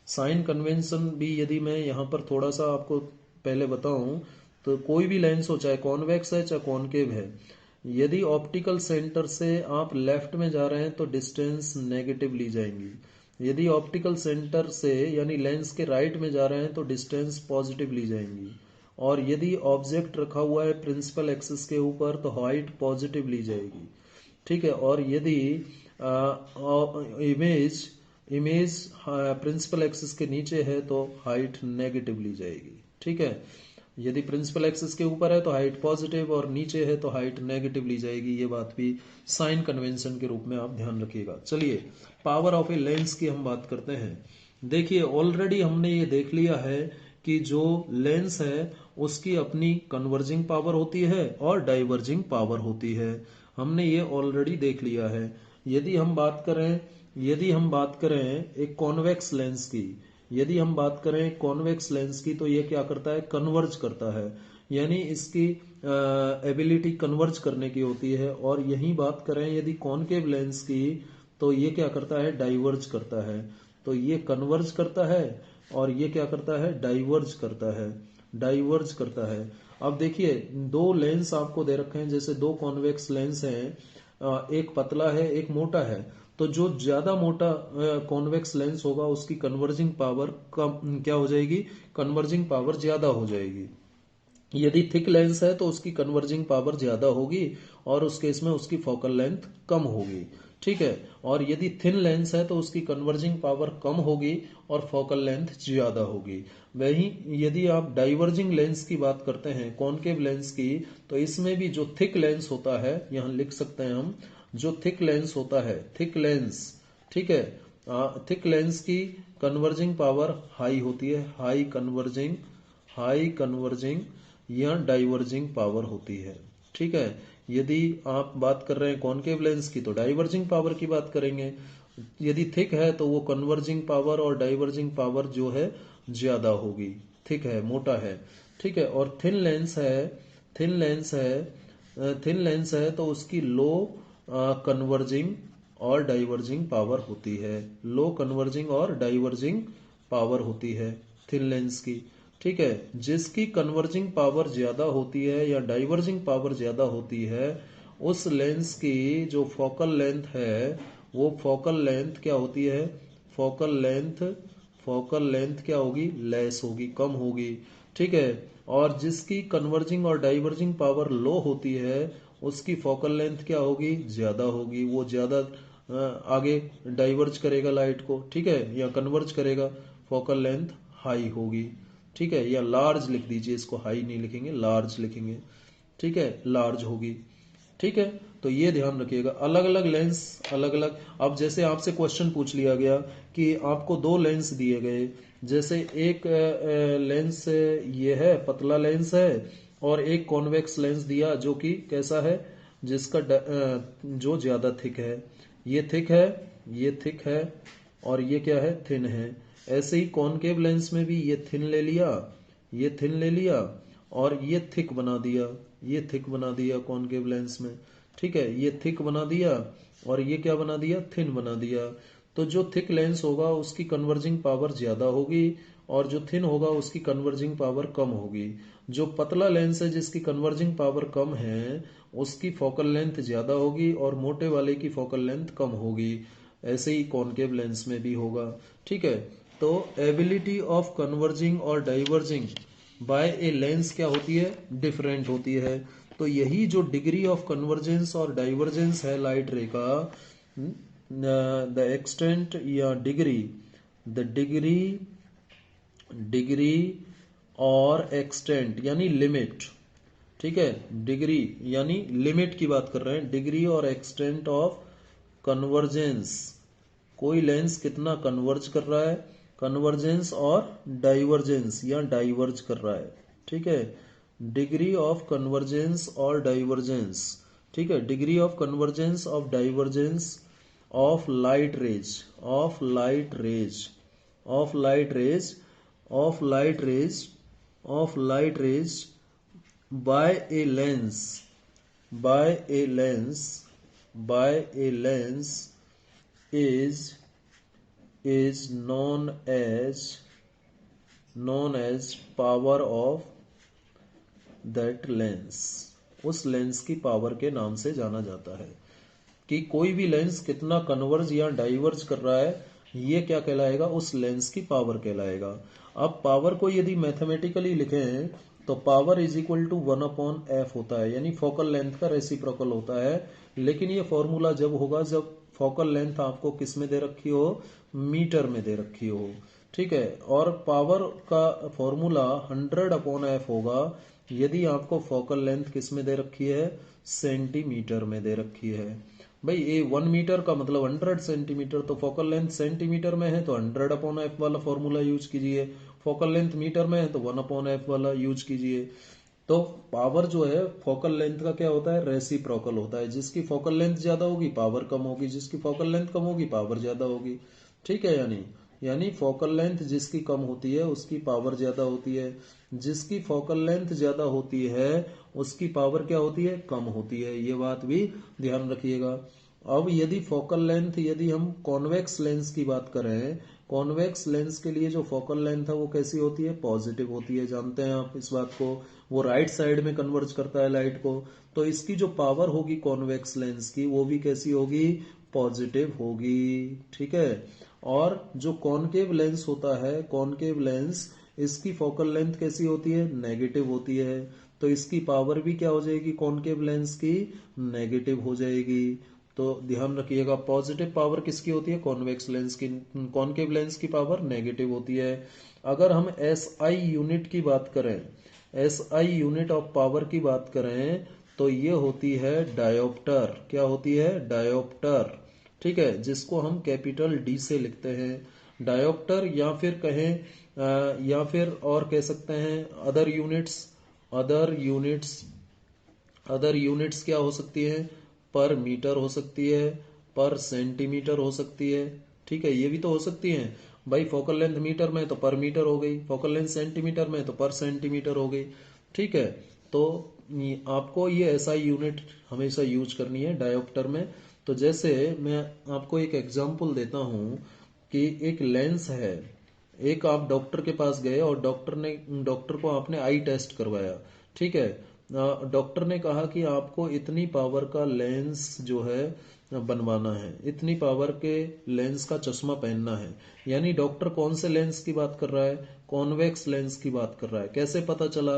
साइन कन्वेंशन भी यदि मैं यहाँ पर थोड़ा सा आपको पहले बताऊं तो कोई भी लेंस हो, चाहे कॉन्वेक्स है चाहे कॉनकेव है, यदि ऑप्टिकल सेंटर से आप लेफ्ट में जा रहे हैं तो डिस्टेंस नेगेटिव ली जाएंगी, यदि ऑप्टिकल सेंटर से यानी लेंस के राइट में जा रहे हैं तो डिस्टेंस पॉजिटिव ली जाएंगी, और यदि ऑब्जेक्ट रखा हुआ है प्रिंसिपल एक्सिस के ऊपर तो हाइट पॉजिटिव ली जाएगी। ठीक है, और यदि इमेज प्रिंसिपल एक्सिस के नीचे है तो हाइट नेगेटिव ली जाएगी। ठीक है, यदि प्रिंसिपल एक्सिस के ऊपर है तो हाइट पॉजिटिव और नीचे है तो हाइट नेगेटिव ली जाएगी। ये बात भी साइन कन्वेंशन के रूप में आप ध्यान रखिएगा। चलिए, पावर ऑफ ए लेंस की हम बात करते हैं। देखिए, ऑलरेडी हमने ये देख लिया है कि जो लेंस है उसकी अपनी कन्वर्जिंग पावर होती है और डाइवर्जिंग पावर होती है। हमने ये ऑलरेडी देख लिया है। यदि हम बात करें एक कॉन्वेक्स लेंस की, यदि हम बात करें कॉन्वेक्स लेंस की तो ये क्या करता है? कन्वर्ज करता है। यानी इसकी एबिलिटी कन्वर्ज करने की होती है। और यही बात करें यदि कॉनकेव लेंस की, तो ये क्या करता है, डाइवर्ज करता है। तो ये कन्वर्ज करता है और ये क्या करता है, डाइवर्ज करता है, डाइवर्ज करता है। अब देखिए दो लेंस आपको दे रखे हैं, जैसे दो कॉन्वेक्स लेंस हैं, एक पतला है एक मोटा है। तो जो ज्यादा मोटा कॉन्वेक्स लेंस होगा उसकी कन्वर्जिंग पावर कम क्या हो जाएगी, कन्वर्जिंग पावर ज्यादा हो जाएगी। यदि थिक लेंस है तो उसकी कन्वर्जिंग पावर ज्यादा होगी और उस केस में उसकी फोकल लेंथ कम होगी, ठीक है। और यदि थिन लेंस है तो उसकी कन्वर्जिंग पावर कम होगी और फोकल लेंथ ज्यादा होगी। वहीं यदि आप डाइवर्जिंग लेंस की बात करते हैं, कॉनकेव लेंस की, तो इसमें भी जो थिक लेंस होता है, यहां लिख सकते हैं हम, जो थिक लेंस होता है, थिक लेंस, ठीक है, थिक लेंस की कन्वर्जिंग पावर हाई होती है, हाई कन्वर्जिंग या डाइवर्जिंग पावर होती है, ठीक है। यदि आप बात कर रहे हैं कॉनकेव लेंस की तो डाइवर्जिंग पावर की बात करेंगे। यदि थिक है तो वो कन्वर्जिंग पावर और डाइवर्जिंग पावर जो है ज्यादा होगी, थिक है, मोटा है, ठीक है। और थिन लेंस है, थिन लेंस है तो उसकी लो कन्वर्जिंग और डाइवर्जिंग पावर होती है, लो कन्वर्जिंग और डाइवर्जिंग पावर होती है थिन लेंस की, ठीक है। जिसकी कन्वर्जिंग पावर ज्यादा होती है या डाइवर्जिंग पावर ज्यादा होती है, उस लेंस की जो फोकल लेंथ है, वो फोकल लेंथ क्या होती है, फोकल लेंथ क्या होगी, लेस होगी, कम होगी, ठीक है। और जिसकी कन्वर्जिंग और डाइवर्जिंग पावर लो होती है, उसकी फोकल लेंथ क्या होगी, ज्यादा होगी, वो ज्यादा आगे डाइवर्ज करेगा लाइट को, ठीक है, या कन्वर्ज करेगा, फोकल लेंथ हाई होगी, ठीक है। या लार्ज लिख दीजिए, इसको हाई नहीं लिखेंगे, लार्ज लिखेंगे, ठीक है, लार्ज होगी, ठीक है। तो ये ध्यान रखिएगा, अलग अलग लेंस अलग अलग। अब जैसे आपसे क्वेश्चन पूछ लिया गया कि आपको दो लेंस दिए गए, जैसे एक लेंस ये है, पतला लेंस है, और एक कॉन्वेक्स लेंस दिया जो कि कैसा है, जिसका जो ज्यादा थिक है, ये थिक है, ये थिक है, और ये क्या है, थिन है। ऐसे ही कॉनकेव लेंस में भी ये थिन ले लिया, ये थिन ले लिया, और ये थिक बना दिया, ये थिक बना दिया कॉनकेव लेंस में, ठीक है, ये थिक बना दिया और ये क्या बना दिया, थिन बना दिया। तो जो थिक लेंस होगा उसकी कन्वर्जिंग पावर ज्यादा होगी और जो थिन होगा उसकी कन्वर्जिंग पावर कम होगी। जो पतला लेंस है जिसकी कन्वर्जिंग पावर कम है, उसकी फोकल लेंथ ज्यादा होगी और मोटे वाले की फोकल लेंथ कम होगी। ऐसे ही कॉनकेव लेंस में भी होगा, ठीक है। तो एबिलिटी ऑफ कन्वर्जिंग और डाइवर्जिंग बाय ए लेंस क्या होती है, डिफरेंट होती है। तो यही जो डिग्री ऑफ कन्वर्जेंस और डाइवर्जेंस है लाइट रे का, द एक्सटेंट या डिग्री, द डिग्री और एक्सटेंट यानी लिमिट, ठीक है, डिग्री यानी लिमिट की बात कर रहे हैं, डिग्री और एक्सटेंट ऑफ कन्वर्जेंस, कोई लेंस कितना कन्वर्ज कर रहा है, कन्वर्जेंस और डाइवर्जेंस या डाइवर्ज कर रहा है, ठीक है। डिग्री ऑफ कन्वर्जेंस और डाइवर्जेंस, ठीक है, degree of convergence of divergence of light rays, of light rays, of light rays, of light rays, of light rays by a lens, by a lens, by a lens is known as power of that lens, उस lens की power के नाम से जाना जाता है। कि कोई भी लेंस कितना कन्वर्ज या डाइवर्ज कर रहा है, ये क्या कहलाएगा, उस लेंस की पावर कहलाएगा। अब पावर को यदि मैथमेटिकली लिखें तो power is equal to 1/f होता है, यानी फोकल लेंथ का रेसिप्रोकल होता है। लेकिन ये फॉर्मूला जब होगा जब फोकल लेंथ आपको किस में दे रखी हो, मीटर में दे रखी हो, ठीक है। और पावर का फॉर्मूला 100/f होगा यदि आपको फोकल लेंथ किस में दे रखी है, सेंटीमीटर में दे रखी है। भाई ये 1 मीटर का मतलब 100 सेंटीमीटर, तो फोकल लेंथ सेंटीमीटर में है तो 100/f वाला फॉर्मूला यूज कीजिए, फोकल लेंथ मीटर में है तो 1/f वाला यूज कीजिए। तो पावर जो है फोकल लेंथ का क्या होता है, रेसिप्रोकल होता है। जिसकी फोकल लेंथ ज्यादा होगी पावर कम होगी, जिसकी फोकल लेंथ कम होगी पावर ज्यादा होगी, ठीक है या नहीं। यानी फोकल लेंथ जिसकी कम होती है उसकी पावर ज्यादा होती है, जिसकी फोकल लेंथ ज्यादा होती है उसकी पावर क्या होती है, कम होती है। ये बात भी ध्यान रखिएगा। अब यदि फोकल लेंथ, यदि हम कॉन्वेक्स लेंस की बात करें, कॉन्वेक्स लेंस के लिए जो फोकल लेंथ है वो कैसी होती है, पॉजिटिव होती है। जानते हैं आप इस बात को, वो राइट साइड में कन्वर्ज करता है लाइट को। तो इसकी जो पावर होगी कॉन्वेक्स लेंस की वो भी कैसी होगी, पॉजिटिव होगी। ठीक है। और जो कॉनकेव लेंस होता है, कॉनकेव लेंस, इसकी फोकल लेंथ कैसी होती है, नेगेटिव होती है। तो इसकी पावर भी क्या हो जाएगी, कॉनकेव लेंस की नेगेटिव हो जाएगी। तो ध्यान रखिएगा, पॉजिटिव पावर किसकी होती है, कॉन्वेक्स लेंस की, कॉनकेव लेंस की पावर नेगेटिव होती है। अगर हम एसआई यूनिट की बात करें, एसआई यूनिट ऑफ पावर की बात करें, तो ये होती है डायोप्टर। क्या होती है, डायोप्टर। ठीक है, जिसको हम कैपिटल डी से लिखते हैं डायोप्टर, या फिर कहें या फिर और कह सकते हैं other units. Other units, other units क्या हो सकती है, पर मीटर हो सकती है, पर सेंटीमीटर हो सकती है। ठीक है, ये भी तो हो सकती है भाई। फोकल लेंथ मीटर में तो पर मीटर हो गई, फोकल लेंथ सेंटीमीटर में तो पर सेंटीमीटर हो गई। ठीक है, तो आपको ये एसआई यूनिट हमेशा यूज करनी है डायोप्टर में। तो जैसे मैं आपको एक एग्जांपल देता हूं कि एक लेंस है, एक आप डॉक्टर के पास गए और डॉक्टर को आपने आई टेस्ट करवाया। ठीक है, डॉक्टर ने कहा कि आपको इतनी पावर का लेंस जो है बनवाना है, इतनी पावर के लेंस का चश्मा पहनना है। यानी डॉक्टर कौन से लेंस की बात कर रहा है, कॉन्वेक्स लेंस की बात कर रहा है। कैसे पता चला,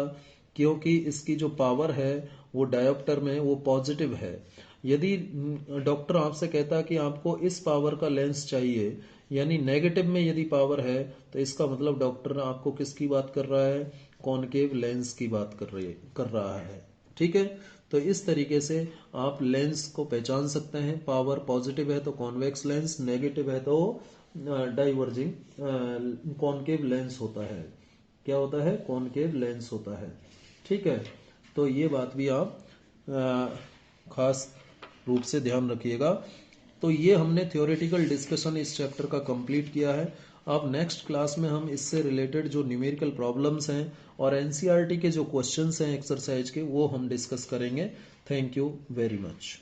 क्योंकि इसकी जो पावर है वो डायोप्टर में वो पॉजिटिव है। यदि डॉक्टर आपसे कहता है कि आपको इस पावर का लेंस चाहिए, यानी नेगेटिव में यदि पावर है, तो इसका मतलब डॉक्टर आपको किसकी बात कर रहा है, कॉनकेव लेंस की बात कर रहा है। ठीक है, तो इस तरीके से आप लेंस को पहचान सकते हैं। पावर पॉजिटिव है तो कॉन्वेक्स लेंस, नेगेटिव है तो डाइवर्जिंग कॉनकेव लेंस होता है। क्या होता है, कॉनकेव लेंस होता है। ठीक है, तो ये बात भी आप खास रूप से ध्यान रखिएगा। तो ये हमने थ्योरेटिकल डिस्कशन इस चैप्टर का कंप्लीट किया है। अब नेक्स्ट क्लास में हम इससे रिलेटेड जो न्यूमेरिकल प्रॉब्लम्स हैं और एनसीईआरटी के जो क्वेश्चंस हैं एक्सरसाइज के, वो हम डिस्कस करेंगे। Thank you very much.